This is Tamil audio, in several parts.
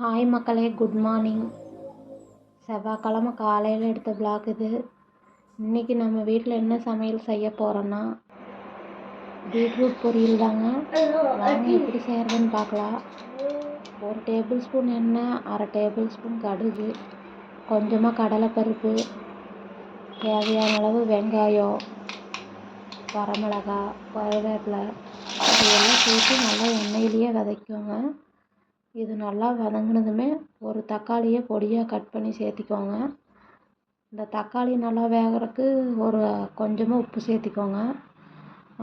ஹாய் மக்களே, குட் மார்னிங். செவ்வாய்க்கிழமை காலையில் எடுத்த vlog இது. இன்றைக்கி நம்ம வீட்டில் என்ன சமையல் செய்ய போகிறோன்னா பீட்ரூட் பொரியல் தாங்க. வாங்க எப்படி செய்கிறதுன்னு பார்க்கலாம். 1 டேபிள் ஸ்பூன் எண்ணெய், 1/2 டேபிள் ஸ்பூன் கடுகு, கொஞ்சமாக கடலைப்பருப்பு, தேவையான அளவு வெங்காயம், வரமிளகாய், கருவேப்பிலை இதெல்லாம் சேர்த்து நல்லா எண்ணெயிலேயே வதக்கிக்கோங்க. இது நல்லா வதங்கினதுமே ஒரு தக்காளியை பொடியாக கட் பண்ணி சேர்த்திக்கோங்க. இந்த தக்காளி நல்லா வேகிறதுக்கு கொஞ்சமாக உப்பு சேர்த்திக்கோங்க.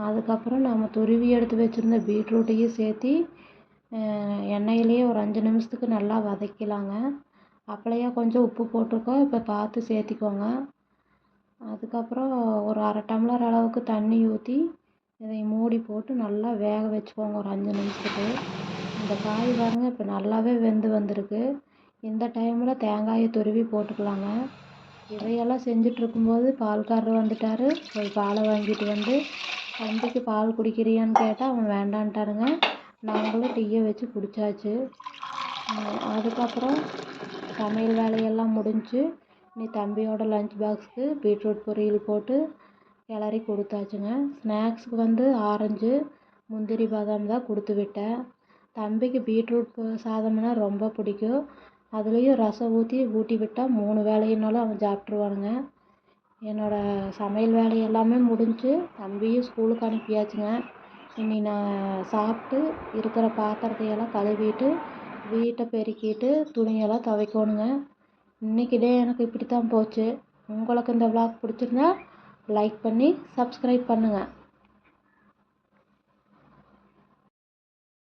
அதுக்கப்புறம் நம்ம துருவி எடுத்து வச்சுருந்த பீட்ரூட்டையும் சேர்த்தி எண்ணெயிலேயே ஒரு 5 நிமிஷத்துக்கு நல்லா வதக்கலாங்க. அப்பளையே கொஞ்சம் உப்பு போட்டிருக்கோம், இப்போ பார்த்து சேர்த்திக்கோங்க. அதுக்கப்புறம் ஒரு 1/2 டம்ளர் அளவுக்கு தண்ணி ஊற்றி இதை மூடி போட்டு நல்லா வேக வச்சுக்கோங்க ஒரு 5 நிமிஷத்துக்கு. இந்த காய் பாருங்கள் இப்போ நல்லாவே வெந்து வந்திருக்கு. இந்த டைமில் தேங்காயை துருவி போட்டுக்கலாங்க. இதையெல்லாம் செஞ்சிட்ருக்கும்போது பால்காரர் வந்துட்டார். போய் பாலை வாங்கிட்டு வந்து தம்பிக்கு பால் குடிக்கிறியான்னு கேட்டால் அவன் வேண்டான்ட்டாருங்க. நாங்களும் டீயை வச்சு குடித்தாச்சு. அதுக்கப்புறம் சமையல் வேலையெல்லாம் முடிஞ்சு நீ தம்பியோட லஞ்ச் பாக்ஸுக்கு பீட்ரூட் பொரியல் போட்டு கிளறி கொடுத்தாச்சுங்க. ஸ்நாக்ஸுக்கு வந்து ஆரஞ்சு, முந்திரி, பாதாம் தான் கொடுத்து விட்டேன். தம்பிக்கு பீட்ரூட் சாதம்னா ரொம்ப பிடிக்கும். அதுலேயும் ரசம் ஊட்டி விட்டால் 3 வேளையினாலும் அவன் சாப்பிட்ருவானுங்க. என்னோடய சமையல் வேலை எல்லாமே முடிஞ்சு தம்பியும் ஸ்கூலுக்கு அனுப்பியாச்சுங்க. இனி நான் சாப்பிட்டு இருக்கிற பாத்திரத்தையெல்லாம் கழுவிட்டு வீட்டை பெருக்கிட்டு துணியெல்லாம் துவைக்கணுங்க. இன்றைக்கி டே எனக்கு இப்படி தான் போச்சு. உங்களுக்கு இந்த vlog பிடிச்சிருந்தா லைக் பண்ணி சப்ஸ்கிரைப் பண்ணுங்கள்.